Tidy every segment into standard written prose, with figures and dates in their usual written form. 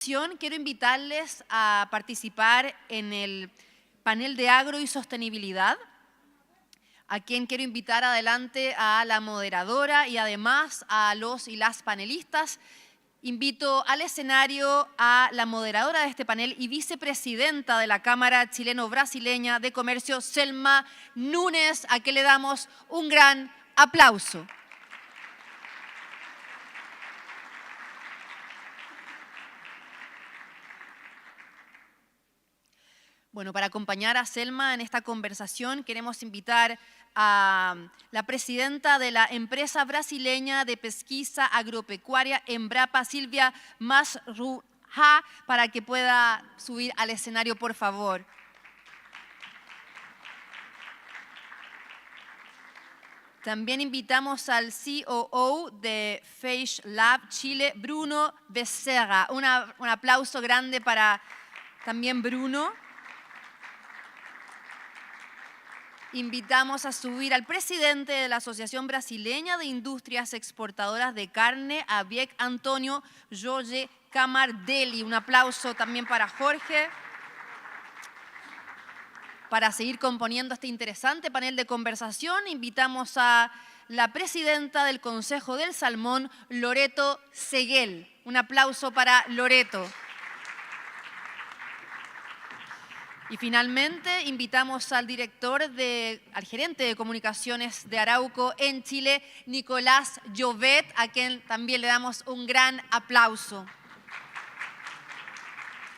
Quiero invitarles a participar en el panel de agro y sostenibilidad, a quien quiero invitar adelante a la moderadora y además a los y las panelistas. Invito al escenario a la moderadora de este panel y vicepresidenta de la Cámara Chileno-Brasileña de Comercio, Selma Núñez, a quien le damos un gran aplauso. Bueno, para acompañar a Selma en esta conversación queremos invitar a la presidenta de la empresa brasileña de pesquisa agropecuaria Embrapa, Silvia Masruja, para que pueda subir al escenario, por favor. También invitamos al COO de Face Lab Chile, Bruno Becerra. Un aplauso grande para también Bruno. Invitamos a subir al presidente de la Asociación Brasileña de Industrias Exportadoras de Carne, ABIEC, Antonio Jorge Camardelli. Un aplauso también para Jorge. Para seguir componiendo este interesante panel de conversación, invitamos a la presidenta del Consejo del Salmón, Loreto Seguel. Un aplauso para Loreto. Y finalmente invitamos al gerente de comunicaciones de Arauco en Chile, Nicolás Llovet, a quien también le damos un gran aplauso.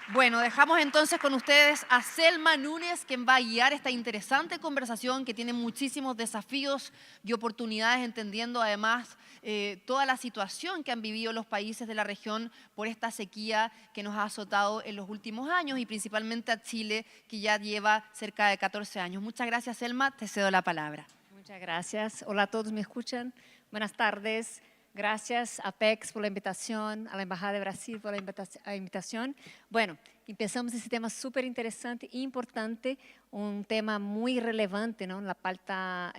Bueno, dejamos entonces con ustedes a Selma Núñez, quien va a guiar esta interesante conversación que tiene muchísimos desafíos y oportunidades, entendiendo además toda la situación que han vivido los países de la región por esta sequía que nos ha azotado en los últimos años y principalmente a Chile, que ya lleva cerca de 14 años. Muchas gracias, Selma. Te cedo la palabra. Muchas gracias. Hola a todos, ¿me escuchan? Buenas tardes. Gracias a PEX por la invitación, a la Embajada de Brasil por la invitación. Bueno, empezamos esse tema super interessante e importante, tema muito relevante, não, na pauta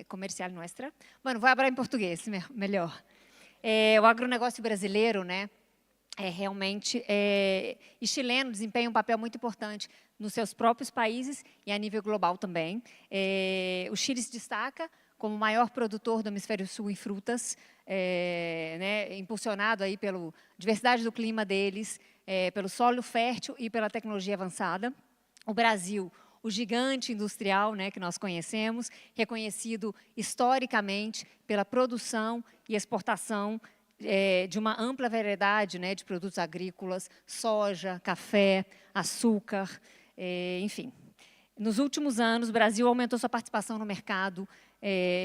comercial nossa. Bueno, vou falar em português, melhor. O agronegócio brasileiro, né, realmente, e chileno desempenha papel muito importante nos seus próprios países e a nível global também. O Chile se destaca como o maior produtor do hemisfério sul em frutas, né, impulsionado aí pela diversidade do clima deles, pelo solo fértil e pela tecnologia avançada. O Brasil, o gigante industrial, né, que nós conhecemos, reconhecido historicamente pela produção e exportação de uma ampla variedade, né, de produtos agrícolas, soja, café, açúcar, enfim. Nos últimos anos, o Brasil aumentou sua participação no mercado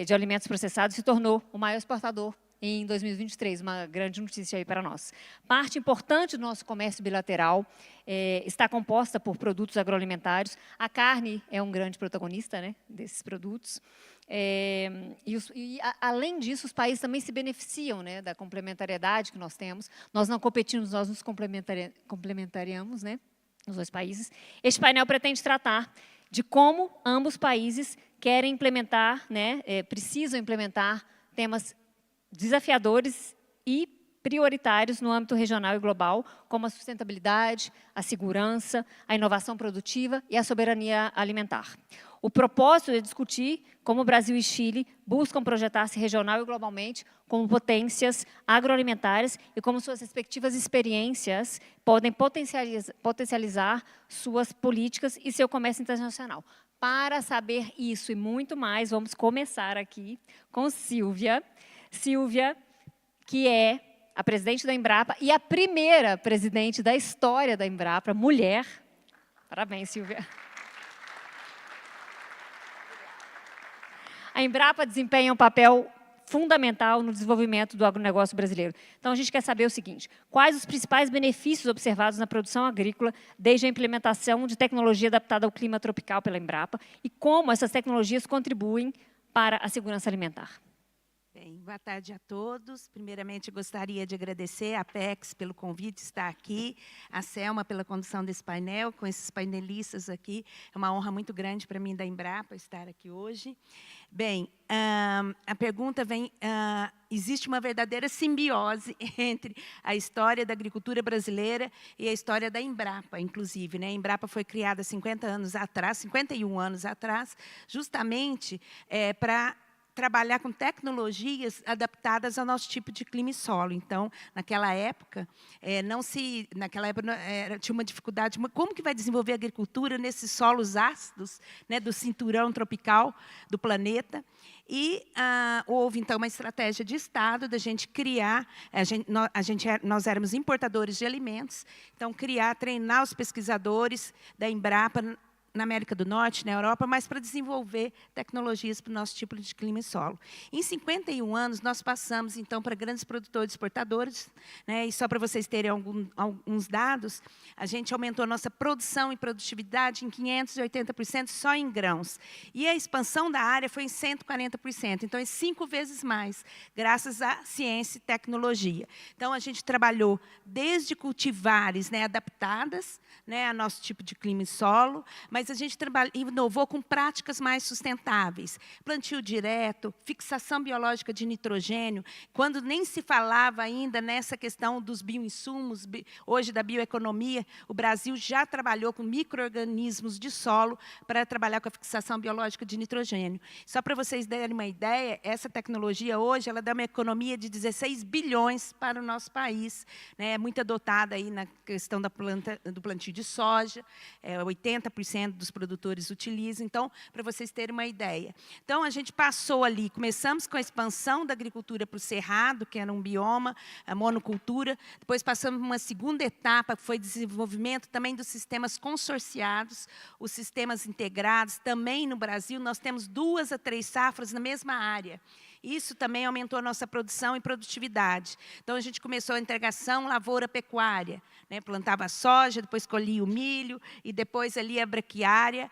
de alimentos processados e se tornou o maior exportador em 2023, uma grande notícia aí para nós. Parte importante do nosso comércio bilateral está composta por produtos agroalimentares. A carne é um grande protagonista, né, desses produtos. Além disso, os países também se beneficiam, né, da complementariedade que nós temos. Nós não competimos, nós nos complementariamos, né, os dois países. Este painel pretende tratar de como ambos países querem implementar, né, precisam implementar temas desafiadores e prioritários no âmbito regional e global, como a sustentabilidade, a segurança, a inovação produtiva e a soberania alimentar. O propósito é discutir como o Brasil e Chile buscam projetar-se regional e globalmente como potências agroalimentares e como suas respectivas experiências podem potencializar suas políticas e seu comércio internacional. Para saber isso e muito mais, vamos começar aqui com Silvia. Silvia, que é a presidente da Embrapa e a primeira presidente da história da Embrapa, mulher. Parabéns, Silvia. A Embrapa desempenha um papel fundamental no desenvolvimento do agronegócio brasileiro. Então, a gente quer saber o seguinte: quais os principais benefícios observados na produção agrícola desde a implementação de tecnologia adaptada ao clima tropical pela Embrapa e como essas tecnologias contribuem para a segurança alimentar? Bem, boa tarde a todos. Primeiramente, gostaria de agradecer à Apex pelo convite de estar aqui, a Selma pela condução desse painel, com esses painelistas aqui. É uma honra muito grande para mim da Embrapa estar aqui hoje. Bem, a pergunta vem, existe uma verdadeira simbiose entre a história da agricultura brasileira e a história da Embrapa, inclusive, né? A Embrapa foi criada 50 anos atrás, 51 anos atrás, justamente para trabalhar com tecnologias adaptadas ao nosso tipo de clima e solo. Então, naquela época, tinha uma dificuldade, como que vai desenvolver a agricultura nesses solos ácidos, né, do cinturão tropical do planeta? E houve, então, uma estratégia de Estado da gente criar, nós éramos importadores de alimentos, então, treinar os pesquisadores da Embrapa na América do Norte, na Europa, mas para desenvolver tecnologias para o nosso tipo de clima e solo. Em 51 anos, nós passamos, então, para grandes produtores exportadores, né, e só para vocês terem alguns dados, a gente aumentou a nossa produção e produtividade em 580% só em grãos. E a expansão da área foi em 140%, então é 5 vezes mais, graças à ciência e tecnologia. Então, a gente trabalhou desde cultivares, né, adaptadas, né, a nosso tipo de clima e solo, mas a gente inovou com práticas mais sustentáveis. Plantio direto, fixação biológica de nitrogênio, quando nem se falava ainda nessa questão dos bioinsumos, hoje da bioeconomia, o Brasil já trabalhou com micro-organismos de solo para trabalhar com a fixação biológica de nitrogênio. Só para vocês terem uma ideia, essa tecnologia hoje ela dá uma economia de 16 bilhões para o nosso país, né, muito adotada aí na questão do plantio de soja, 80% dos produtores utilizam. Então, para vocês terem uma ideia. Então, a gente passou ali, começamos com a expansão da agricultura para o cerrado, que era um bioma, a monocultura, depois passamos por uma segunda etapa, que foi desenvolvimento também dos sistemas consorciados, os sistemas integrados. Também no Brasil, nós temos 2 a 3 safras na mesma área. Isso também aumentou a nossa produção e produtividade. Então, a gente começou a integração lavoura-pecuária, né? Plantava soja, depois colhia o milho, e depois ali a braquiária,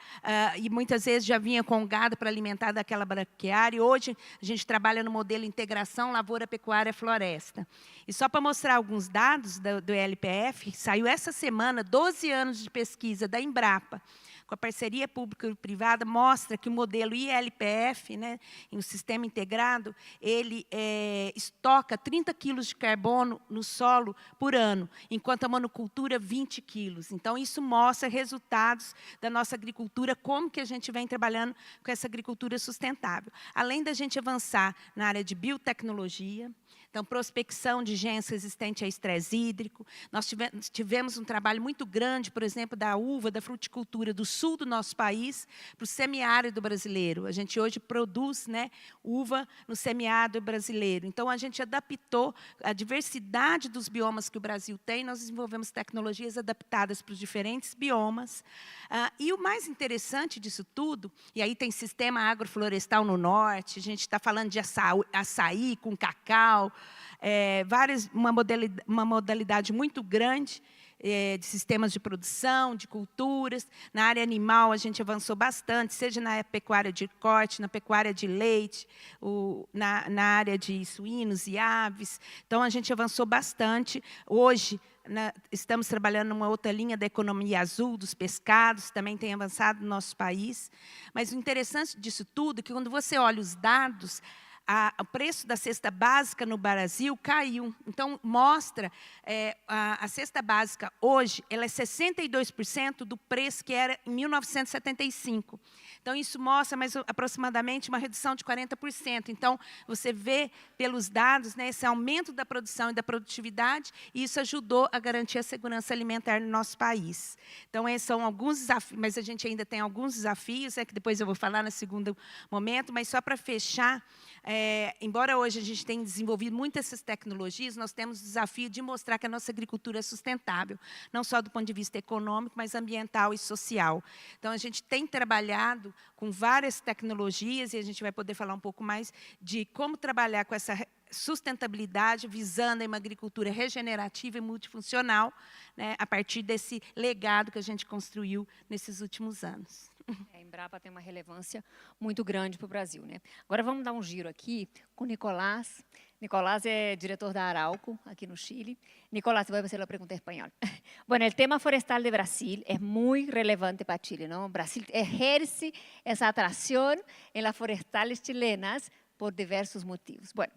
e muitas vezes já vinha com gado para alimentar daquela braquiária. E hoje, a gente trabalha no modelo integração lavoura-pecuária-floresta. E só para mostrar alguns dados do LPF, saiu essa semana 12 anos de pesquisa da Embrapa, com a parceria público-privada, mostra que o modelo ILPF, né, em um sistema integrado, ele estoca 30 quilos de carbono no solo por ano, enquanto a monocultura, 20 quilos. Então, isso mostra resultados da nossa agricultura, como que a gente vem trabalhando com essa agricultura sustentável. Além da gente avançar na área de biotecnologia, então, prospecção de genes resistentes a estresse hídrico. Nós tivemos um trabalho muito grande, por exemplo, da uva, da fruticultura do sul do nosso país, para o semiárido brasileiro. A gente hoje produz, né, uva no semiárido brasileiro. Então, a gente adaptou a diversidade dos biomas que o Brasil tem, nós desenvolvemos tecnologias adaptadas para os diferentes biomas. E o mais interessante disso tudo, e aí tem sistema agroflorestal no norte, a gente está falando de açaí com cacau, uma modalidade muito grande de sistemas de produção, de culturas. Na área animal, a gente avançou bastante, seja na pecuária de corte, na pecuária de leite, na área de suínos e aves. Então, a gente avançou bastante. Hoje, estamos trabalhando numa outra linha da economia azul, dos pescados, também tem avançado no nosso país. Mas o interessante disso tudo é que, quando você olha os dados, o preço da cesta básica no Brasil caiu. Então, mostra, a cesta básica hoje, ela é 62% do preço que era em 1975. Então, isso mostra aproximadamente uma redução de 40%. Então, você vê pelos dados, né, esse aumento da produção e da produtividade, e isso ajudou a garantir a segurança alimentar no nosso país. Então, esses são alguns desafios, mas a gente ainda tem alguns desafios, que depois eu vou falar no segundo momento, mas só para fechar, embora hoje a gente tenha desenvolvido muitas essas tecnologias, nós temos o desafio de mostrar que a nossa agricultura é sustentável, não só do ponto de vista econômico, mas ambiental e social. Então, a gente tem trabalhado com várias tecnologias, e a gente vai poder falar um pouco mais de como trabalhar com essa sustentabilidade, visando uma agricultura regenerativa e multifuncional, né, a partir desse legado que a gente construiu nesses últimos anos. A Embrapa tem uma relevância muito grande para o Brasil, né? Agora vamos dar um giro aqui com o Nicolás. Nicolás é diretor da Arauco, aqui no Chile. Nicolás, voy a hacer la pregunta en español. Bueno, el tema forestal de Brasil es muy relevante para Chile, ¿no? Brasil ejerce esa atracción en las forestales chilenas por diversos motivos. Bueno,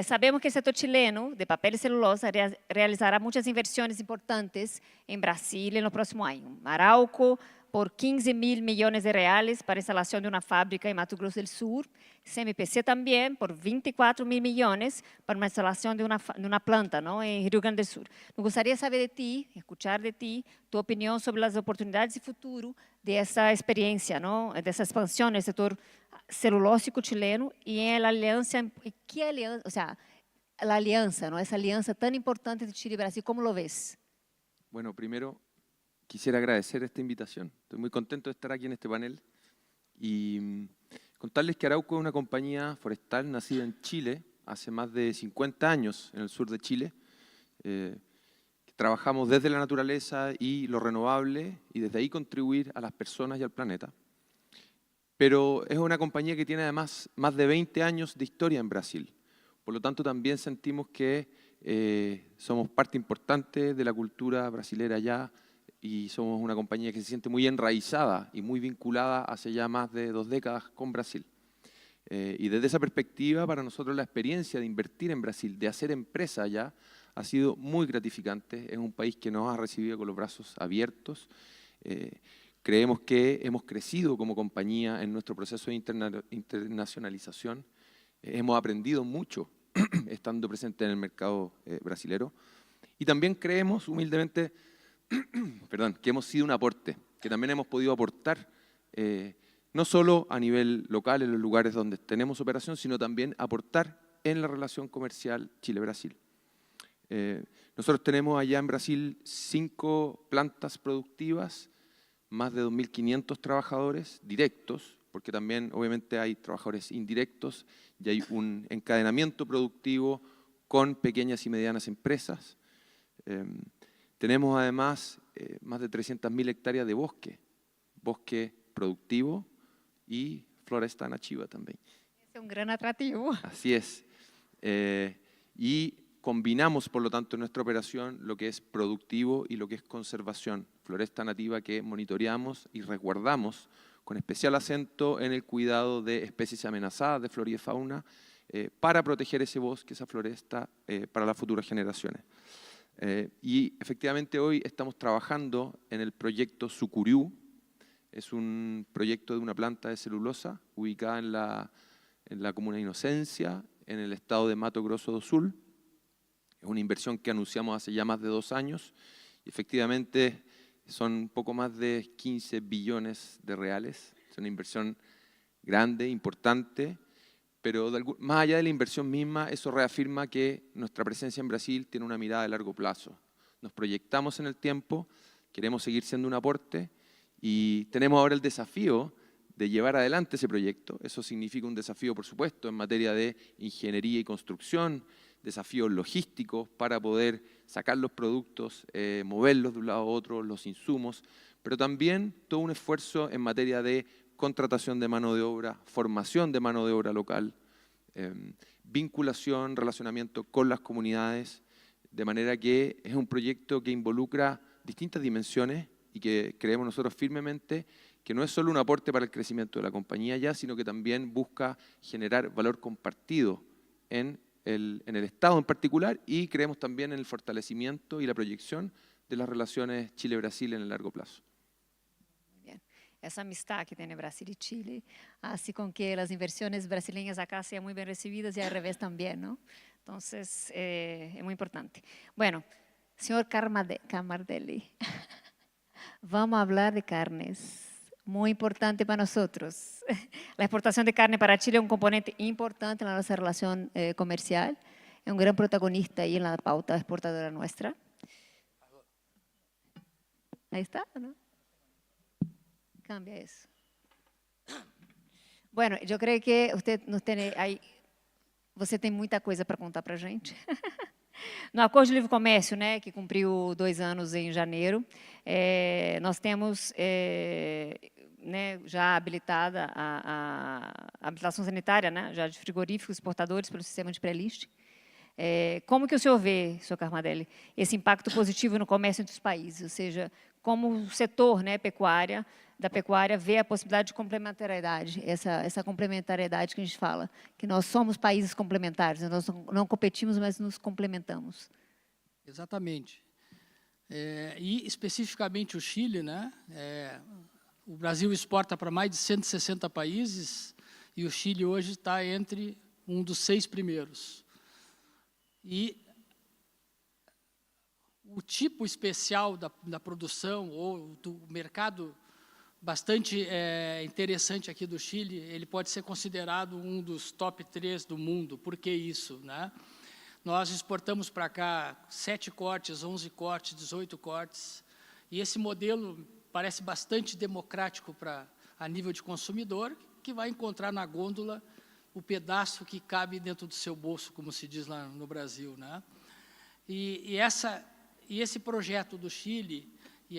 sabemos que el sector chileno de papel y celulosa realizará muchas inversiones importantes en Brasil en los próximos años. Arauco, por 15 mil millones de reales para instalación de una fábrica en Mato Grosso del Sur. CMPC también por 24 mil millones para una instalación de una planta, ¿no?, en Rio Grande del Sur. Me gustaría saber de ti, escuchar de ti, tu opinión sobre las oportunidades y futuro de esa experiencia, ¿no?, de esa expansión en el sector celulósico chileno y en la alianza, ¿qué alianza? O sea, la alianza, ¿no?, esa alianza tan importante de Chile y Brasil, ¿cómo lo ves? Bueno, primero quisiera agradecer esta invitación. Estoy muy contento de estar aquí en este panel y contarles que Arauco es una compañía forestal nacida en Chile hace más de 50 años en el sur de Chile. Trabajamos desde la naturaleza y lo renovable y desde ahí contribuir a las personas y al planeta. Pero es una compañía que tiene además más de 20 años de historia en Brasil. Por lo tanto, también sentimos que somos parte importante de la cultura brasilera allá, y somos una compañía que se siente muy enraizada y muy vinculada hace ya más de 2 décadas con Brasil. Y desde esa perspectiva, para nosotros la experiencia de invertir en Brasil, de hacer empresa allá, ha sido muy gratificante. Es un país que nos ha recibido con los brazos abiertos. Creemos que hemos crecido como compañía en nuestro proceso de internacionalización. Hemos aprendido mucho estando presente en el mercado brasilero. Y también creemos humildemente que hemos sido un aporte, que también hemos podido aportar, no solo a nivel local en los lugares donde tenemos operación, sino también aportar en la relación comercial Chile-Brasil. Nosotros tenemos allá en Brasil 5 plantas productivas, más de 2.500 trabajadores directos, porque también obviamente hay trabajadores indirectos y hay un encadenamiento productivo con pequeñas y medianas empresas. Tenemos además más de 300.000 hectáreas de bosque productivo y floresta nativa también. Es un gran atractivo. Así es. Y combinamos, por lo tanto, en nuestra operación lo que es productivo y lo que es conservación. Floresta nativa que monitoreamos y resguardamos con especial acento en el cuidado de especies amenazadas de flora y fauna para proteger ese bosque, esa floresta para las futuras generaciones. Y efectivamente hoy estamos trabajando en el proyecto Sucuriú. Es un proyecto de una planta de celulosa ubicada en la comuna de Inocencia, en el estado de Mato Grosso do Sul. Es una inversión que anunciamos hace ya más de 2 años. Y efectivamente son un poco más de 15 billones de reales. Es una inversión grande, importante. Pero más allá de la inversión misma, eso reafirma que nuestra presencia en Brasil tiene una mirada de largo plazo. Nos proyectamos en el tiempo, queremos seguir siendo un aporte y tenemos ahora el desafío de llevar adelante ese proyecto. Eso significa un desafío, por supuesto, en materia de ingeniería y construcción, desafíos logísticos para poder sacar los productos, moverlos de un lado a otro, los insumos, pero también todo un esfuerzo en materia de contratación de mano de obra, formación de mano de obra local, vinculación, relacionamiento con las comunidades, de manera que es un proyecto que involucra distintas dimensiones y que creemos nosotros firmemente que no es solo un aporte para el crecimiento de la compañía ya, sino que también busca generar valor compartido en el Estado en particular, y creemos también en el fortalecimiento y la proyección de las relaciones Chile-Brasil en el largo plazo. Essa amistad que tem Brasil e Chile hace con que as inversões brasileiras acá sejam muito bem recebidas e ao revés também, não? Então, é muito importante. Bueno, senhor Camardelli, vamos falar de carnes. Muito importante para nós. A exportação de carne para Chile é componente importante na nossa relação comercial. É grande protagonista aí na pauta exportadora nossa. Aí está, não? Cambia eso. Bueno, eu creio que você tem muita coisa para contar para a gente. No Acordo de Livre Comércio, né, que cumpriu 2 anos em janeiro, nós temos né, já habilitada a habilitação sanitária, né, já de frigoríficos exportadores pelo sistema de pré-list. Como que o senhor vê, senhor Carmadelli, esse impacto positivo no comércio entre os países? Ou seja, como o setor, né, da pecuária vê a possibilidade de complementariedade, essa complementariedade que a gente fala, que nós somos países complementares, nós não competimos, mas nos complementamos. Exatamente. E especificamente o Chile, né? O Brasil exporta para mais de 160 países e o Chile hoje está entre um dos 6 primeiros. E o tipo especial da produção ou do mercado bastante interessante aqui do Chile, ele pode ser considerado um dos top 3 do mundo. Por que isso, né? Nós exportamos para cá 7 cortes, 11 cortes, 18 cortes, e esse modelo parece bastante democrático a nível de consumidor, que vai encontrar na gôndola o pedaço que cabe dentro do seu bolso, como se diz lá no Brasil, né? E esse projeto do Chile e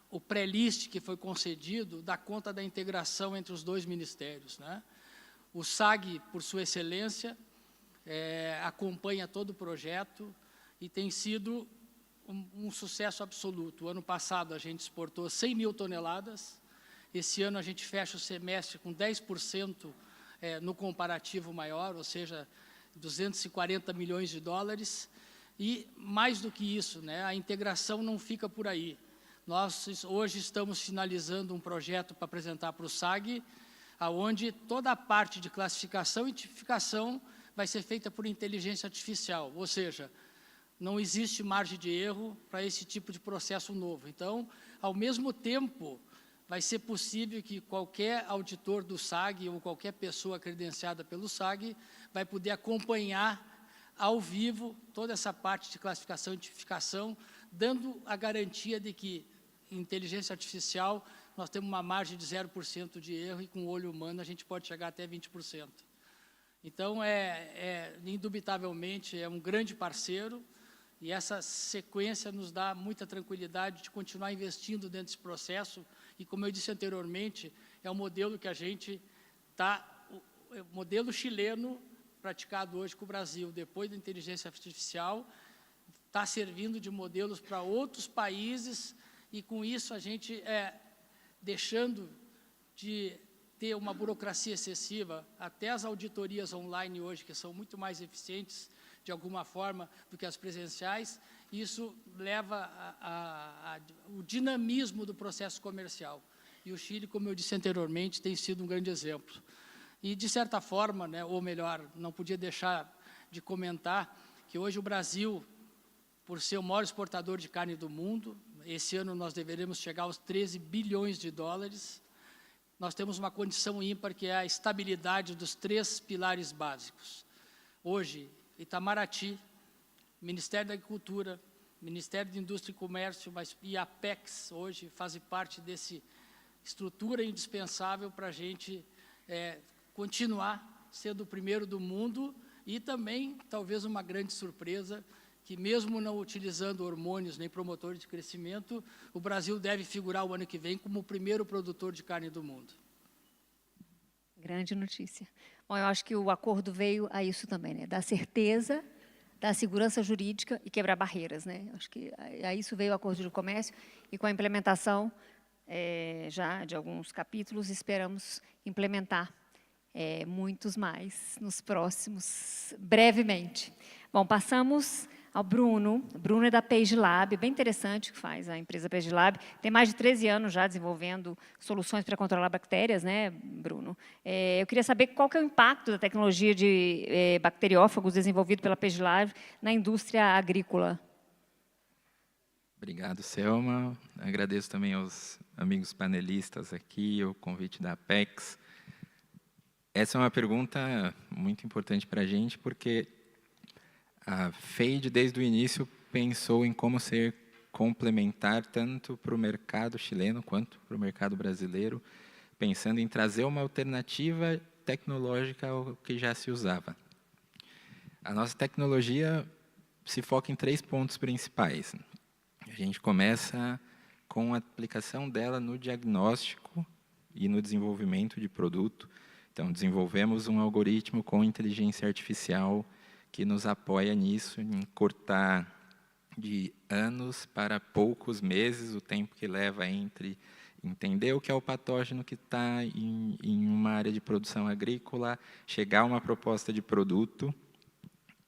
o pré-list que foi concedido dá conta da integração entre os 2 ministérios, né? O SAG, por sua excelência, acompanha todo o projeto e tem sido um sucesso absoluto. O ano passado a gente exportou 100 mil toneladas, esse ano a gente fecha o semestre com 10% no comparativo maior, ou seja, 240 milhões de dólares, e mais do que isso, né, a integração não fica por aí. Nós hoje estamos finalizando um projeto para apresentar para o SAG, onde toda a parte de classificação e tipificação vai ser feita por inteligência artificial, ou seja, não existe margem de erro para esse tipo de processo novo. Então, ao mesmo tempo, vai ser possível que qualquer auditor do SAG ou qualquer pessoa credenciada pelo SAG vai poder acompanhar ao vivo toda essa parte de classificação e tipificação, dando a garantia de que, em inteligência artificial, nós temos uma margem de 0% de erro e com o olho humano a gente pode chegar até 20%. Então, indubitavelmente, é um grande parceiro e essa sequência nos dá muita tranquilidade de continuar investindo dentro desse processo e, como eu disse anteriormente, é um modelo que a gente o modelo chileno praticado hoje com o Brasil, depois da inteligência artificial, está servindo de modelos para outros países e, com isso, a gente deixando de ter uma burocracia excessiva, até as auditorias online hoje, que são muito mais eficientes, de alguma forma, do que as presenciais, isso leva o dinamismo do processo comercial. E o Chile, como eu disse anteriormente, tem sido um grande exemplo. E, de certa forma, né, ou melhor, não podia deixar de comentar que hoje o Brasil, por ser o maior exportador de carne do mundo, esse ano nós deveremos chegar aos 13 bilhões de dólares, nós temos uma condição ímpar, que é a estabilidade dos 3 pilares básicos. Hoje, Itamaraty, Ministério da Agricultura, Ministério de Indústria e Comércio e a Apex, hoje, fazem parte dessa estrutura indispensável para a gente continuar sendo o primeiro do mundo e também, talvez, uma grande surpresa, que mesmo não utilizando hormônios nem promotores de crescimento, o Brasil deve figurar o ano que vem como o primeiro produtor de carne do mundo. Grande notícia. Bom, eu acho que o acordo veio a isso também, né? Dar certeza, dar segurança jurídica e quebrar barreiras, né? Acho que a isso veio o acordo de comércio e com a implementação já de alguns capítulos, esperamos implementar muitos mais nos próximos, brevemente. Bom, passamos ao Bruno. Bruno é da PageLab, bem interessante o que faz a empresa PageLab. Tem mais de 13 anos já desenvolvendo soluções para controlar bactérias, né, Bruno? Eu queria saber qual que é o impacto da tecnologia de bacteriófagos desenvolvido pela PageLab na indústria agrícola. Obrigado, Selma. Agradeço também aos amigos panelistas aqui, o convite da Apex. Essa é uma pergunta muito importante para a gente, porque a FADE, desde o início, pensou em como ser complementar tanto para o mercado chileno quanto para o mercado brasileiro, pensando em trazer uma alternativa tecnológica ao que já se usava. A nossa tecnologia se foca em 3 pontos principais. A gente começa com a aplicação dela no diagnóstico e no desenvolvimento de produto. Então, desenvolvemos um algoritmo com inteligência artificial que nos apoia nisso, em cortar de anos para poucos meses o tempo que leva entre entender o que é o patógeno que está em uma área de produção agrícola, chegar a uma proposta de produto.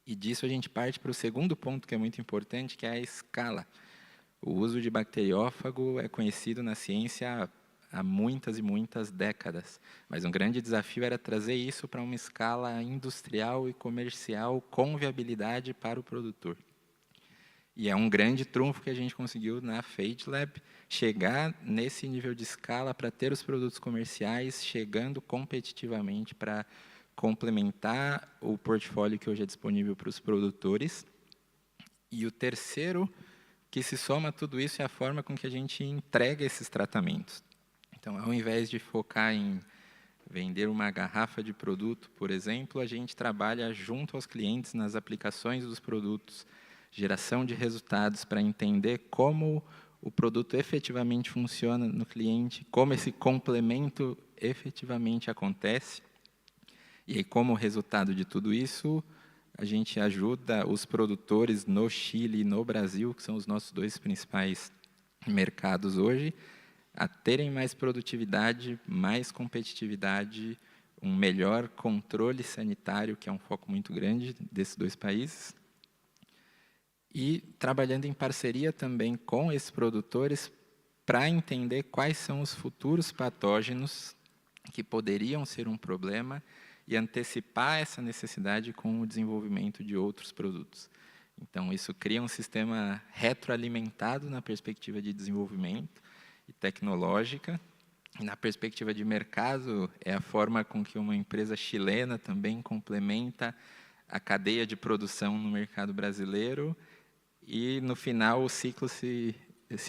E disso a gente parte para o segundo ponto, que é muito importante, que é a escala. O uso de bacteriófago é conhecido na ciência há muitas e muitas décadas, mas um grande desafio era trazer isso para uma escala industrial e comercial com viabilidade para o produtor. E é um grande trunfo que a gente conseguiu na FadeLab, chegar nesse nível de escala para ter os produtos comerciais chegando competitivamente para complementar o portfólio que hoje é disponível para os produtores. E o terceiro que se soma a tudo isso é a forma com que a gente entrega esses tratamentos. Então, ao invés de focar em vender uma garrafa de produto, por exemplo, a gente trabalha junto aos clientes nas aplicações dos produtos, geração de resultados para entender como o produto efetivamente funciona no cliente, como esse complemento efetivamente acontece. E aí, como resultado de tudo isso, a gente ajuda os produtores no Chile e no Brasil, que são os nossos dois principais mercados hoje, a terem mais produtividade, mais competitividade, um melhor controle sanitário, que é um foco muito grande desses dois países, e trabalhando em parceria também com esses produtores para entender quais são os futuros patógenos que poderiam ser um problema e antecipar essa necessidade com o desenvolvimento de outros produtos. Então, isso cria um sistema retroalimentado na perspectiva de desenvolvimento e tecnológica. E na perspectiva de mercado, é a forma com que uma empresa chilena também complementa a cadeia de produção no mercado brasileiro. E, no final, o ciclo se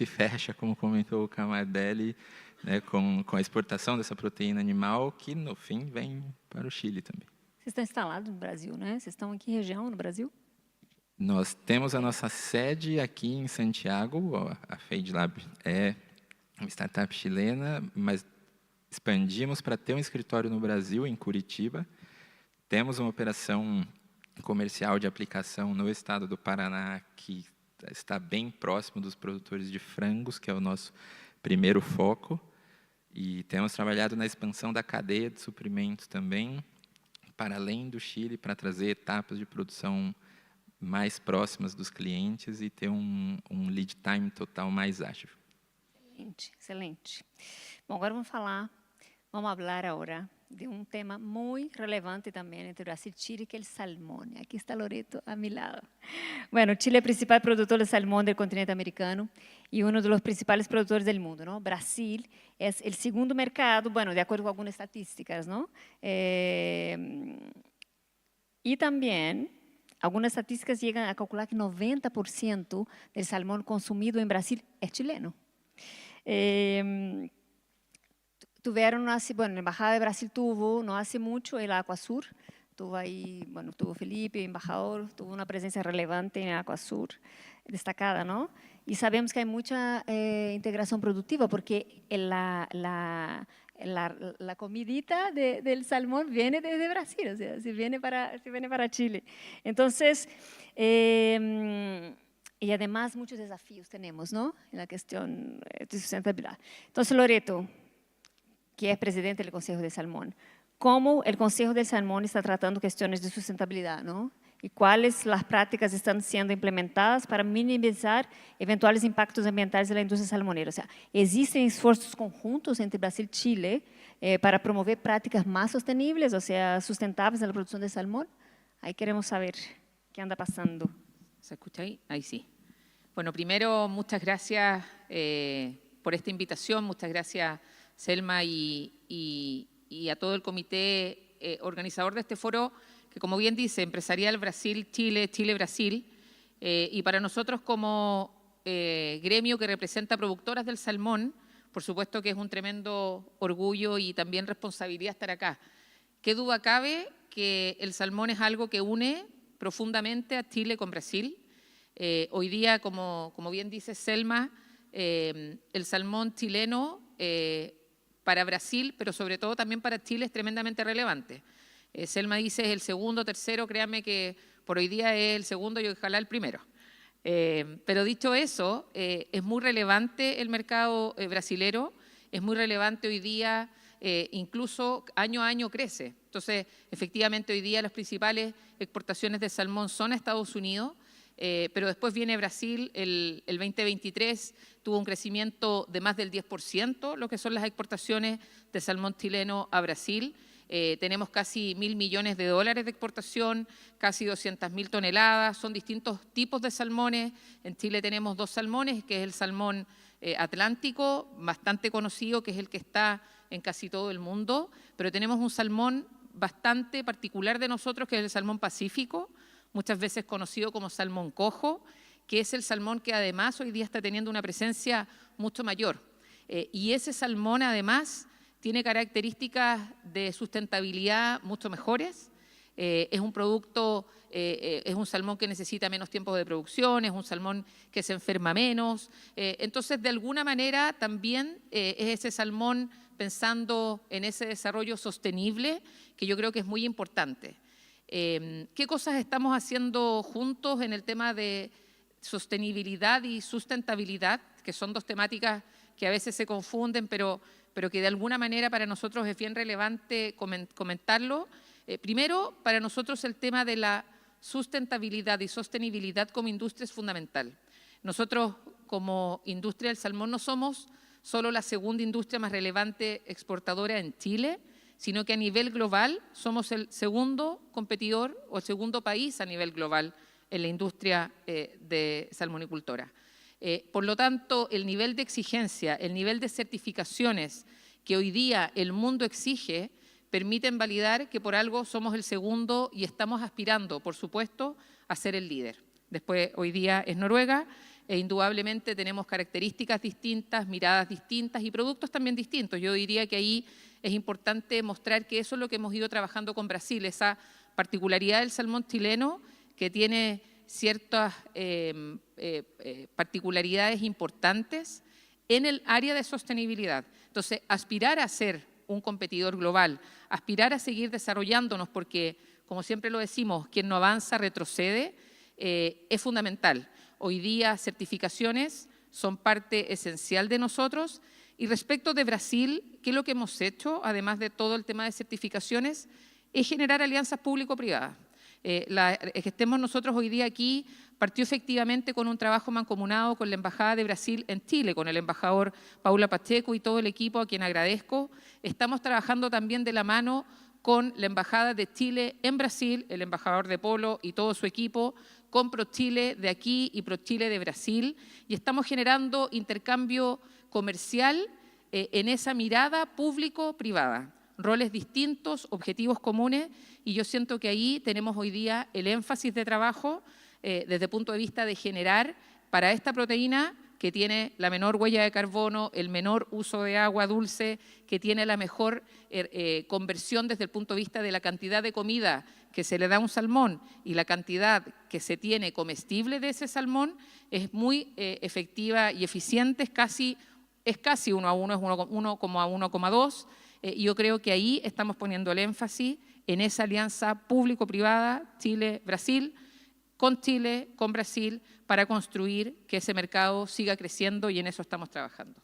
fecha, como comentou o Camardelli, né, com a exportação dessa proteína animal, que, no fim, vem para o Chile também. Vocês estão instalados no Brasil, né? Vocês estão em que região no Brasil? Nós temos a nossa sede aqui em Santiago. A FadeLab é uma startup chilena, mas expandimos para ter um escritório no Brasil, em Curitiba. Temos uma operação comercial de aplicação no estado do Paraná, que está bem próximo dos produtores de frangos, que é o nosso primeiro foco. E temos trabalhado na expansão da cadeia de suprimentos também, para além do Chile, para trazer etapas de produção mais próximas dos clientes e ter um lead time total mais ágil. Excelente, excelente. Bom, agora vamos falar agora de um tema muito relevante também entre Brasil e Chile, que é o salmão. Aqui está Loreto a mi lado. Bueno, Chile é o principal produtor de salmão do continente americano e um dos principais produtores do mundo, ¿no? Brasil é o segundo mercado, bueno, de acordo com algumas estatísticas, ¿no? E também, algumas estatísticas chegam a calcular que 90% do salmão consumido em Brasil é chileno. Tuvieron, bueno, la Embajada de Brasil tuvo, no hace mucho, el Aquasur, tuvo ahí, bueno, tuvo Felipe, embajador, tuvo una presencia relevante en el Aquasur, destacada, ¿no? Y sabemos que hay mucha integración productiva, porque la comidita del salmón viene desde Brasil, o sea, se viene para Chile. Entonces, y además muchos desafíos tenemos, ¿no? En la cuestión de sustentabilidad. Entonces, Loreto, que é presidente do Conselho de Salmão, como o Conselho de Salmão está tratando questões de sustentabilidade, não? E quais as práticas estão sendo implementadas para minimizar eventuais impactos ambientais da indústria salmoneira. Ou seja, existem esforços conjuntos entre Brasil e Chile para promover práticas mais sustentáveis, ou seja, sustentáveis na produção de salmão. Aí queremos saber o que anda passando. ¿Se escucha ahí? Ahí sí. Bueno, primero, muchas gracias por esta invitación, muchas gracias Selma y a todo el comité organizador de este foro, que como bien dice, Empresarial Brasil-Chile, Chile-Brasil, y para nosotros como gremio que representa productoras del salmón, por supuesto que es un tremendo orgullo y también responsabilidad estar acá. ¿Qué duda cabe que el salmón es algo que une profundamente a Chile con Brasil? Hoy día, como bien dice Selma, el salmón chileno para Brasil, pero sobre todo también para Chile es tremendamente relevante. Selma dice es el segundo, tercero, créanme que por hoy día es el segundo y ojalá el primero. Pero dicho eso, es muy relevante el mercado brasilero, es muy relevante hoy día, incluso año a año crece. Entonces, efectivamente, hoy día las principales exportaciones de salmón son a Estados Unidos, pero después viene Brasil, el 2023 tuvo un crecimiento de más del 10%, lo que son las exportaciones de salmón chileno a Brasil. Tenemos casi $1.000 millones de exportación, casi 200.000 toneladas, son distintos tipos de salmones. En Chile tenemos 2 salmones, que es el salmón atlántico, bastante conocido, que es el que está en casi todo el mundo, pero tenemos un salmón bastante particular de nosotros, que es el salmón pacífico, muchas veces conocido como salmón cojo, que es el salmón que además hoy día está teniendo una presencia mucho mayor. Y ese salmón además tiene características de sustentabilidad mucho mejores. Es un producto, es un salmón que necesita menos tiempo de producción, es un salmón que se enferma menos. Entonces, de alguna manera, también es ese salmón pensando en ese desarrollo sostenible que yo creo que es muy importante. ¿Qué cosas estamos haciendo juntos en el tema de sostenibilidad y sustentabilidad? Que son 2 temáticas que a veces se confunden, pero que de alguna manera para nosotros es bien relevante comentarlo. Primero, para nosotros el tema de la sustentabilidad y sostenibilidad como industria es fundamental. Nosotros como industria del salmón no somos solo la segunda industria más relevante exportadora en Chile, sino que a nivel global somos el segundo competidor o el segundo país a nivel global en la industria de salmonicultora. Por lo tanto, el nivel de exigencia, el nivel de certificaciones que hoy día el mundo exige permiten validar que por algo somos el segundo y estamos aspirando, por supuesto, a ser el líder. Después, hoy día es Noruega e indudablemente tenemos características distintas, miradas distintas y productos también distintos. Yo diría que ahí es importante mostrar que eso es lo que hemos ido trabajando con Brasil, esa particularidad del salmón chileno que tiene ciertas particularidades importantes en el área de sostenibilidad. Entonces, aspirar a ser un competidor global, aspirar a seguir desarrollándonos, porque, como siempre lo decimos, quien no avanza retrocede, es fundamental. Hoy día, certificaciones son parte esencial de nosotros. Y respecto de Brasil, ¿qué es lo que hemos hecho, además de todo el tema de certificaciones? Es generar alianzas público-privadas. Que estemos nosotros hoy día aquí partió efectivamente con un trabajo mancomunado con la Embajada de Brasil en Chile, con el embajador Paula Pacheco y todo el equipo a quien agradezco. Estamos trabajando también de la mano con la Embajada de Chile en Brasil, el embajador de Polo y todo su equipo, con ProChile de aquí y ProChile de Brasil, y estamos generando intercambio comercial en esa mirada público-privada. Roles distintos, objetivos comunes, y yo siento que ahí tenemos hoy día el énfasis de trabajo desde el punto de vista de generar para esta proteína que tiene la menor huella de carbono, el menor uso de agua dulce, que tiene la mejor conversión desde el punto de vista de la cantidad de comida que se le da a un salmón y la cantidad que se tiene comestible de ese salmón, es muy efectiva y eficiente, es casi 1 a 1, es 1 a 1,2. Y yo creo que ahí estamos poniendo el énfasis en esa alianza público-privada, Chile-Brasil, con Chile, con Brasil, para construir que ese mercado siga creciendo, y en eso estamos trabajando.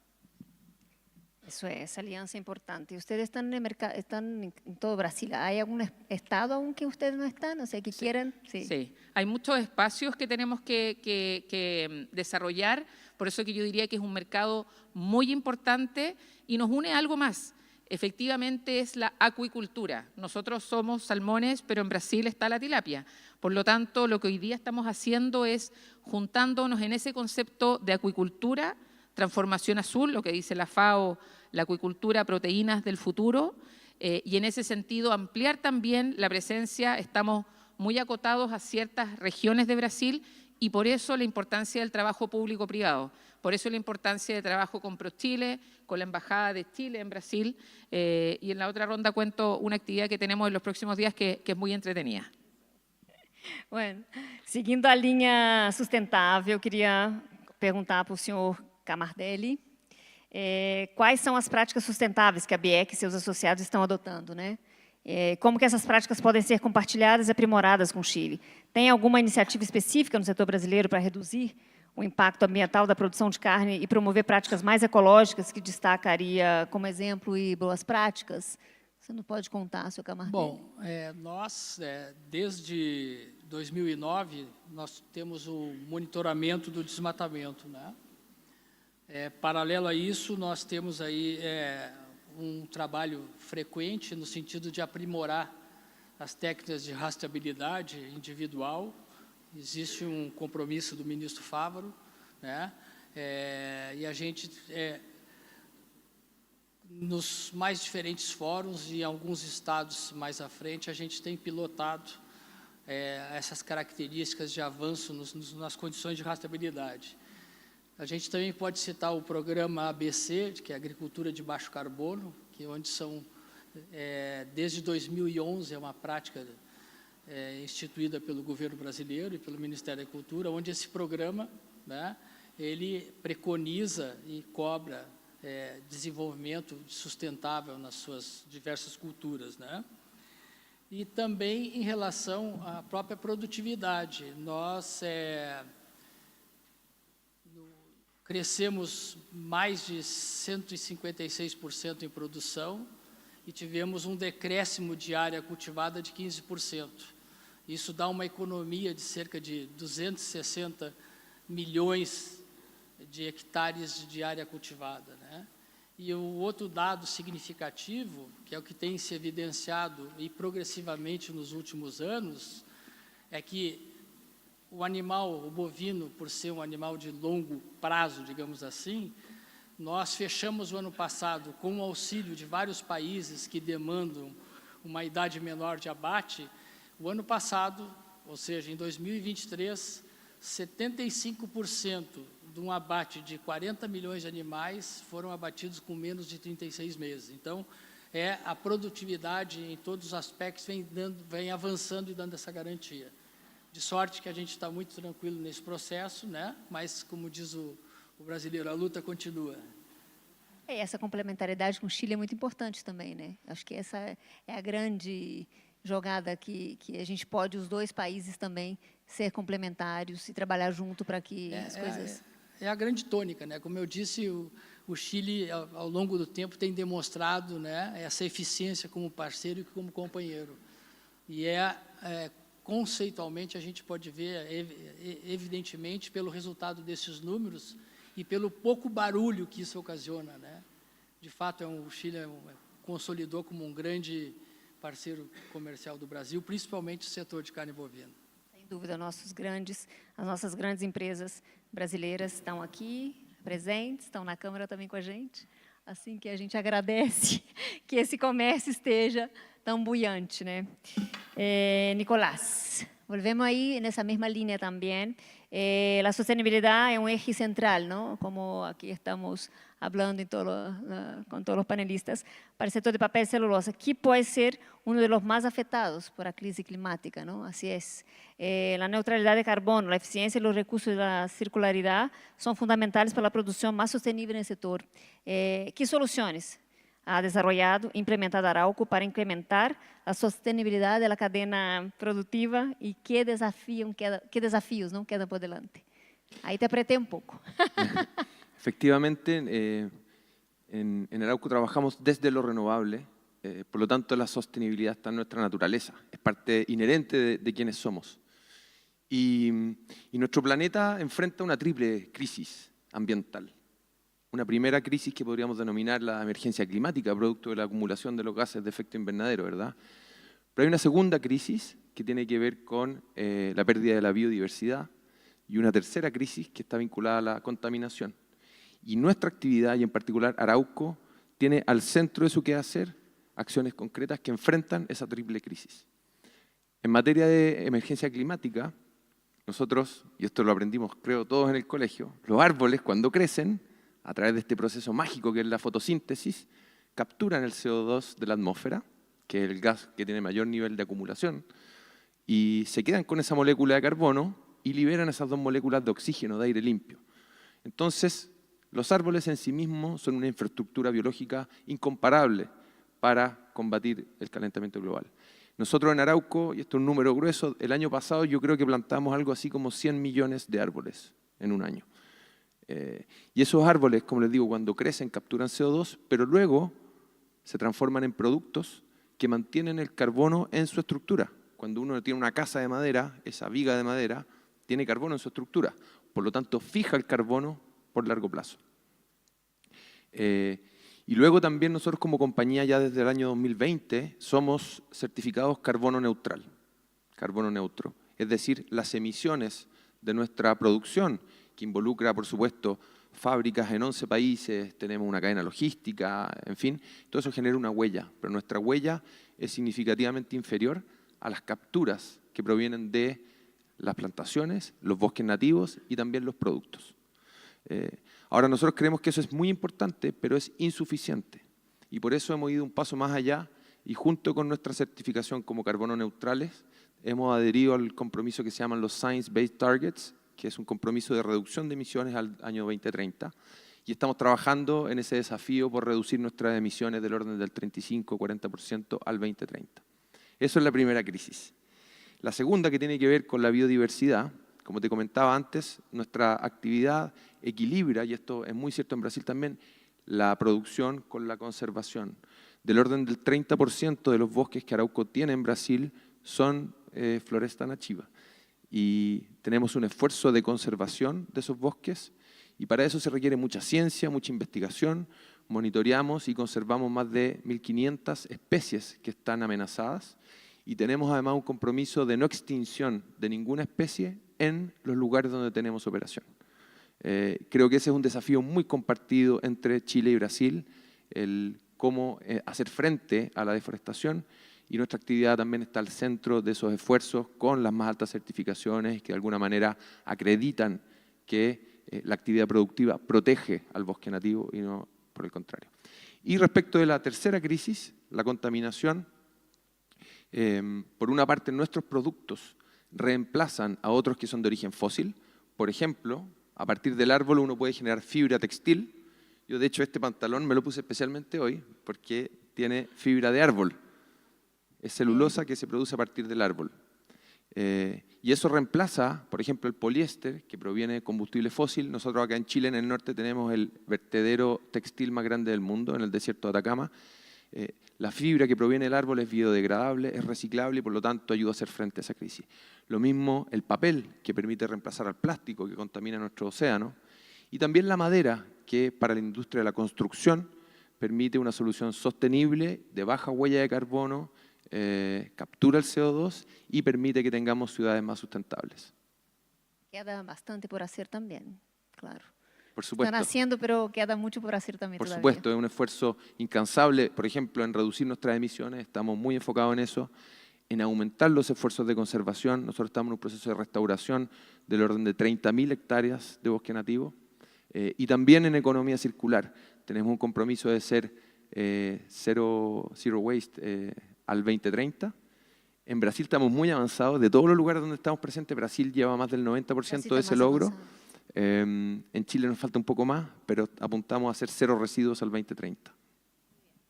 Eso es, alianza importante. Ustedes están en el mercado, están en todo Brasil. ¿Hay algún estado aún que ustedes no están? O sea, que quieren. Sí. Sí, hay muchos espacios que tenemos que desarrollar, por eso que yo diría que es un mercado muy importante y nos une algo más. Efectivamente es la acuicultura. Nosotros somos salmones, pero en Brasil está la tilapia. Por lo tanto, lo que hoy día estamos haciendo es juntándonos en ese concepto de acuicultura, transformación azul, lo que dice la FAO, la acuicultura, proteínas del futuro, y en ese sentido ampliar también la presencia. Estamos muy acotados a ciertas regiones de Brasil y por eso la importancia del trabajo público-privado. Por eso la importancia de trabajo con ProChile, con la Embajada de Chile en Brasil, y en la otra ronda cuento una actividad que tenemos en los próximos días que es muy entretenida. Bueno, seguindo a linha sustentável, eu queria perguntar para o senhor Camardelli. quais são as práticas sustentáveis que a BIEC e seus associados estão adotando, né? Como que essas práticas podem ser compartilhadas e aprimoradas com o Chile? Tem alguma iniciativa específica no setor brasileiro para reduzir o impacto ambiental da produção de carne e promover práticas mais ecológicas, que destacaria como exemplo e boas práticas? Você não pode contar, seu Camargo? Bom, nós, desde 2009, nós temos o monitoramento do desmatamento, né? Paralelo a isso, nós temos aí um trabalho frequente no sentido de aprimorar as técnicas de rastreabilidade individual. Existe um compromisso do ministro Fávaro, né? E a gente, nos mais diferentes fóruns e em alguns estados mais à frente, a gente tem pilotado essas características de avanço nas condições de rastreabilidade. A gente também pode citar o programa ABC, que é Agricultura de Baixo Carbono, que onde são, desde 2011, é uma prática instituída pelo governo brasileiro e pelo Ministério da Cultura, onde esse programa, né, ele preconiza e cobra desenvolvimento sustentável nas suas diversas culturas, né? E também em relação à própria produtividade. Nós crescemos mais de 156% em produção e tivemos um decréscimo de área cultivada de 15%. Isso dá uma economia de cerca de 260 milhões de hectares de área cultivada, né? E o outro dado significativo, que é o que tem se evidenciado e progressivamente nos últimos anos, é que o animal, o bovino, por ser um animal de longo prazo, digamos assim, nós fechamos o ano passado, com o auxílio de vários países que demandam uma idade menor de abate, o ano passado, ou seja, em 2023, 75% de um abate de 40 milhões de animais foram abatidos com menos de 36 meses. Então, a produtividade em todos os aspectos vem avançando e dando essa garantia. De sorte que a gente está muito tranquilo nesse processo, né? Mas, como diz o brasileiro, a luta continua. Essa complementariedade com o Chile é muito importante também, né? Acho que essa é a grande jogada que a gente pode, os dois países também, ser complementares e trabalhar junto para que as coisas... É a grande tônica, né? Como eu disse, o Chile, ao longo do tempo, tem demonstrado, né, essa eficiência como parceiro e como companheiro. E conceitualmente, a gente pode ver, evidentemente, pelo resultado desses números e pelo pouco barulho que isso ocasiona, né? De fato, o Chile consolidou como um grande parceiro comercial do Brasil, principalmente o setor de carne bovina. Sem dúvida, as nossas grandes empresas brasileiras estão aqui, presentes, estão na Câmara também com a gente, assim que a gente agradece que esse comércio esteja tão buiante, né? Nicolás, volvemos aí nessa mesma linha também. A sustentabilidade é um eixo central, ¿no? Como aqui estamos falando com todos os panelistas, para o setor de papel e celulosa, que pode ser um dos mais afetados por a crise climática, ¿no? Así es. A neutralidade de carbono, a eficiência e os recursos da circularidade são fundamentais para a produção mais sustentável no setor. Que soluções ha desarrollado e implementado Arauco para incrementar a sustentabilidade da cadeia produtiva e que desafios não quedam por delante? Aí te apreté um pouco. Efectivamente, en Arauco trabajamos desde lo renovable, por lo tanto la sostenibilidad está en nuestra naturaleza, es parte inherente de quienes somos. Y nuestro planeta enfrenta una triple crisis ambiental. Una primera crisis que podríamos denominar la emergencia climática, producto de la acumulación de los gases de efecto invernadero, ¿verdad? Pero hay una segunda crisis que tiene que ver con la pérdida de la biodiversidad y una tercera crisis que está vinculada a la contaminación. Y nuestra actividad, y en particular Arauco, tiene al centro de su quehacer acciones concretas que enfrentan esa triple crisis. En materia de emergencia climática, nosotros, y esto lo aprendimos creo todos en el colegio, los árboles cuando crecen, a través de este proceso mágico que es la fotosíntesis, capturan el CO2 de la atmósfera, que es el gas que tiene mayor nivel de acumulación, y se quedan con esa molécula de carbono y liberan esas dos moléculas de oxígeno, de aire limpio. Entonces, Los árboles en sí mismos son una infraestructura biológica incomparable para combatir el calentamiento global. Nosotros en Arauco, y esto es un número grueso, el año pasado yo creo que plantamos algo así como 100 millones de árboles en un año. Y esos árboles, como les digo, cuando crecen capturan CO2, pero luego se transforman en productos que mantienen el carbono en su estructura. Cuando uno tiene una casa de madera, esa viga de madera tiene carbono en su estructura. Por lo tanto, fija el carbono por largo plazo. Y luego también nosotros como compañía ya desde el año 2020 somos certificados carbono neutral, carbono neutro. Es decir, las emisiones de nuestra producción, que involucra, por supuesto, fábricas en 11 países, tenemos una cadena logística, en fin, todo eso genera una huella, pero nuestra huella es significativamente inferior a las capturas que provienen de las plantaciones, los bosques nativos y también los productos. Ahora nosotros creemos que eso es muy importante, pero es insuficiente. Y por eso hemos ido un paso más allá y junto con nuestra certificación como carbono neutrales, hemos adherido al compromiso que se llaman los Science Based Targets, que es un compromiso de reducción de emisiones al año 2030. Y estamos trabajando en ese desafío por reducir nuestras emisiones del orden del 35-40% al 2030. Eso es la primera crisis. La segunda, que tiene que ver con la biodiversidad, como te comentaba antes, nuestra actividad equilibra, y esto es muy cierto en Brasil también, la producción con la conservación. Del orden del 30% de los bosques que Arauco tiene en Brasil son floresta nativa. Y tenemos un esfuerzo de conservación de esos bosques, y para eso se requiere mucha ciencia, mucha investigación. Monitoreamos y conservamos más de 1.500 especies que están amenazadas, y tenemos además un compromiso de no extinción de ninguna especie en los lugares donde tenemos operación. Creo que ese es un desafío muy compartido entre Chile y Brasil, el cómo hacer frente a la deforestación, y nuestra actividad también está al centro de esos esfuerzos con las más altas certificaciones que de alguna manera acreditan que la actividad productiva protege al bosque nativo y no por el contrario. Y respecto de la tercera crisis, la contaminación, por una parte nuestros productos reemplazan a otros que son de origen fósil. Por ejemplo, a partir del árbol uno puede generar fibra textil. Yo de hecho este pantalón me lo puse especialmente hoy porque tiene fibra de árbol. Es celulosa que se produce a partir del árbol. Y eso reemplaza, por ejemplo, el poliéster, que proviene de combustible fósil. Nosotros acá en Chile, en el norte, tenemos el vertedero textil más grande del mundo, en el desierto de Atacama. La fibra que proviene del árbol es biodegradable, es reciclable y por lo tanto ayuda a hacer frente a esa crisis. Lo mismo el papel, que permite reemplazar al plástico que contamina nuestro océano. Y también la madera, que para la industria de la construcción permite una solución sostenible, de baja huella de carbono, captura el CO2 y permite que tengamos ciudades más sustentables. Queda bastante por hacer también, claro. Por supuesto. Están haciendo, pero queda mucho por hacer también Por todavía. supuesto, es un esfuerzo incansable, por ejemplo, en reducir nuestras emisiones, estamos muy enfocados en eso, en aumentar los esfuerzos de conservación. Nosotros estamos en un proceso de restauración del orden de 30.000 hectáreas de bosque nativo, y también en economía circular. Tenemos un compromiso de ser zero waste al 2030. En Brasil estamos muy avanzados. De todos los lugares donde estamos presentes, Brasil lleva más del 90% de ese logro. En Chile nos falta un poco más, pero apuntamos a hacer 0 residuos al 2030.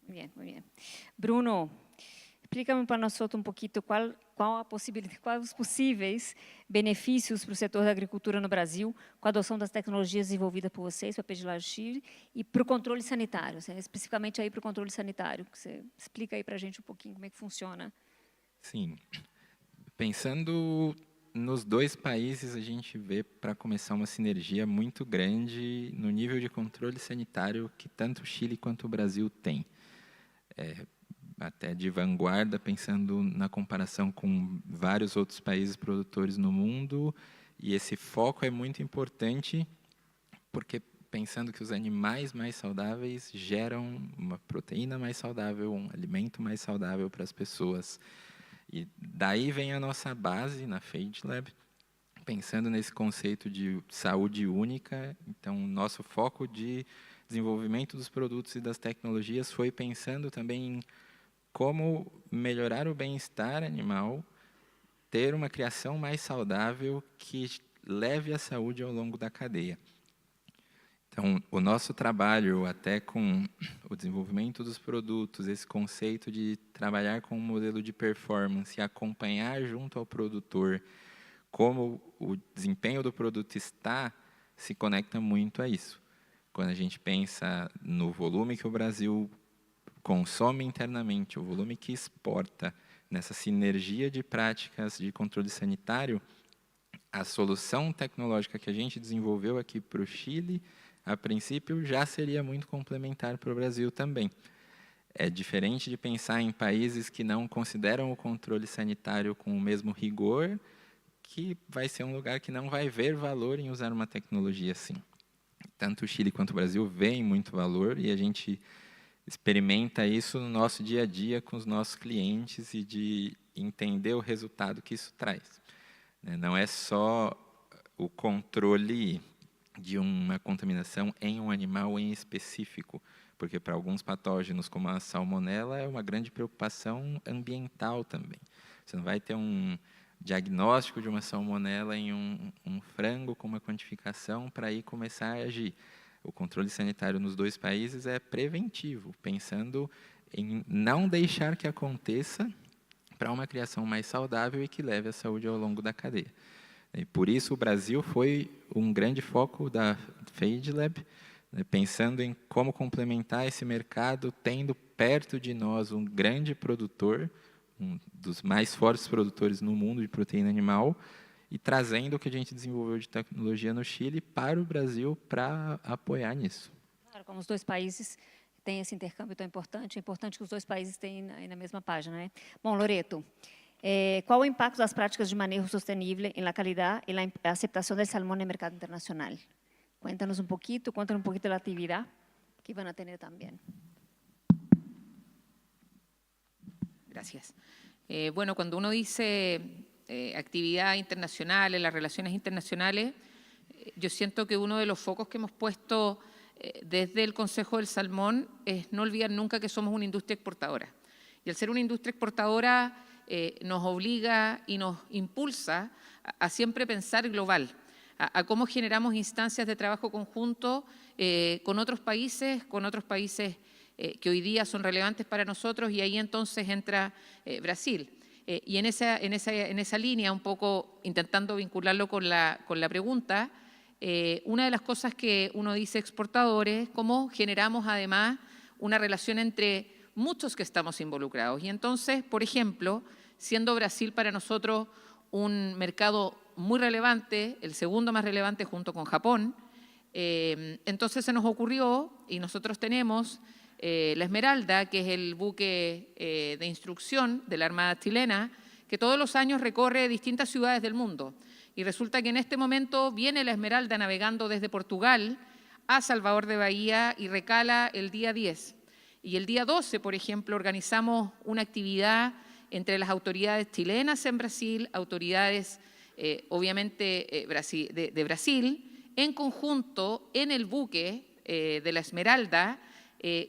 Muy bien, muy bien. Bruno, explícame para nosotros um pouquinho quais os possíveis benefícios para o setor da agricultura no Brasil com a adoção das tecnologias desenvolvidas por vocês, para a Pedilar Chile, e para o controle sanitário, especificamente aí para o controle sanitário. Você explica aí para a gente um pouquinho como é que funciona. Sim. Pensando nos dois países, a gente vê, para começar, uma sinergia muito grande no nível de controle sanitário que tanto o Chile quanto o Brasil têm. Até de vanguarda, pensando na comparação com vários outros países produtores no mundo, e esse foco é muito importante, porque pensando que os animais mais saudáveis geram uma proteína mais saudável, um alimento mais saudável para as pessoas. E daí vem a nossa base na FadeLab, pensando nesse conceito de saúde única. Então, nosso foco de desenvolvimento dos produtos e das tecnologias foi pensando também em como melhorar o bem-estar animal, ter uma criação mais saudável que leve a saúde ao longo da cadeia. Então, o nosso trabalho, até com o desenvolvimento dos produtos, esse conceito de trabalhar com um modelo de performance e acompanhar junto ao produtor como o desempenho do produto está, se conecta muito a isso. Quando a gente pensa no volume que o Brasil consome internamente, o volume que exporta, nessa sinergia de práticas de controle sanitário, a solução tecnológica que a gente desenvolveu aqui para o Chile, a princípio, já seria muito complementar para o Brasil também. É diferente de pensar em países que não consideram o controle sanitário com o mesmo rigor, que vai ser um lugar que não vai ver valor em usar uma tecnologia assim. Tanto o Chile quanto o Brasil veem muito valor e a gente experimenta isso no nosso dia a dia com os nossos clientes e de entender o resultado que isso traz. Não é só o controle de uma contaminação em um animal em específico, porque para alguns patógenos como a salmonela é uma grande preocupação ambiental também. Você não vai ter um diagnóstico de uma salmonela em um frango com uma quantificação para aí começar a agir. O controle sanitário nos dois países é preventivo, pensando em não deixar que aconteça para uma criação mais saudável e que leve à saúde ao longo da cadeia. E por isso o Brasil foi um grande foco da FadeLab, pensando em como complementar esse mercado, tendo perto de nós um grande produtor, um dos mais fortes produtores no mundo de proteína animal, e trazendo o que a gente desenvolveu de tecnologia no Chile para o Brasil para apoiar nisso. Claro, como os dois países têm esse intercâmbio tão importante, é importante que os dois países tenham aí na mesma página, né? Bom, Loreto, qual o impacto das práticas de manejo sustentável na qualidade e na aceitação do salmão no mercado internacional? Cuéntanos un poquito de la actividad que van a tener también. Gracias. Bueno, cuando uno dice actividad internacional, en las relaciones internacionales, yo siento que uno de los focos que hemos puesto desde el Consejo del Salmón es no olvidar nunca que somos una industria exportadora. Y al ser una industria exportadora nos obliga y nos impulsa a siempre pensar global, a cómo generamos instancias de trabajo conjunto con otros países que hoy día son relevantes para nosotros, y ahí entonces entra Brasil. Y en esa línea, un poco intentando vincularlo con la pregunta, una de las cosas que uno dice exportadores, cómo generamos además una relación entre muchos que estamos involucrados. Y entonces, por ejemplo, siendo Brasil para nosotros un mercado muy relevante, el segundo más relevante junto con Japón, entonces se nos ocurrió, y nosotros tenemos la Esmeralda, que es el buque de instrucción de la Armada chilena, que todos los años recorre distintas ciudades del mundo. Y resulta que en este momento viene la Esmeralda navegando desde Portugal a Salvador de Bahía y recala el día 10. Y el día 12, por ejemplo, organizamos una actividad entre las autoridades chilenas en Brasil, autoridades obviamente de Brasil, en conjunto en el buque de la Esmeralda,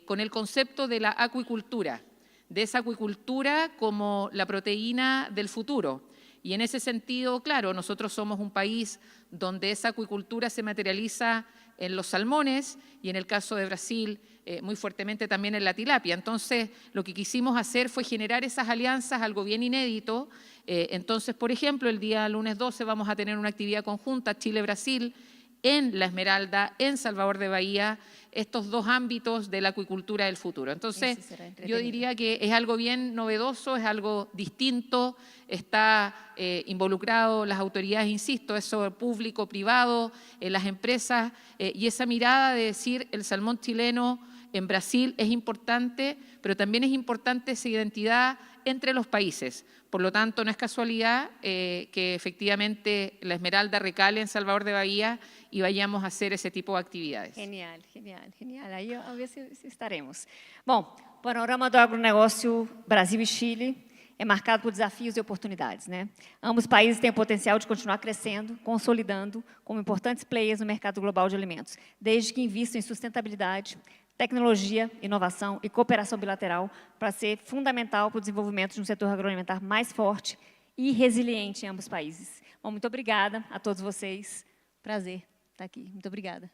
con el concepto de la acuicultura, de esa acuicultura como la proteína del futuro. Y en ese sentido, claro, nosotros somos un país donde esa acuicultura se materializa en los salmones y en el caso de Brasil muy fuertemente también en la tilapia. Entonces, lo que quisimos hacer fue generar esas alianzas, algo bien inédito. Entonces, por ejemplo, el día lunes 12 vamos a tener una actividad conjunta Chile-Brasil en La Esmeralda, en Salvador de Bahía, estos dos ámbitos de la acuicultura del futuro. Entonces, yo diría que es algo bien novedoso, es algo distinto, está involucrado las autoridades, insisto, eso público, privado, las empresas, y esa mirada de decir el salmón chileno en Brasil es importante, pero también es importante esa identidad entre los países. Por lo tanto, no es casualidad que efectivamente la Esmeralda recale en Salvador de Bahía y vayamos a hacer esse tipo de atividades. Genial, genial, genial. Aí a ver se estaremos. Bom, o panorama do agronegócio Brasil e Chile é marcado por desafios e oportunidades, né? Ambos países têm o potencial de continuar crescendo, consolidando como importantes players no mercado global de alimentos, desde que invistam em sustentabilidade, tecnologia, inovação e cooperação bilateral para ser fundamental para o desenvolvimento de um setor agroalimentar mais forte e resiliente em ambos os países. Bom, muito obrigada a todos vocês. Prazer estar aqui. Muito obrigada.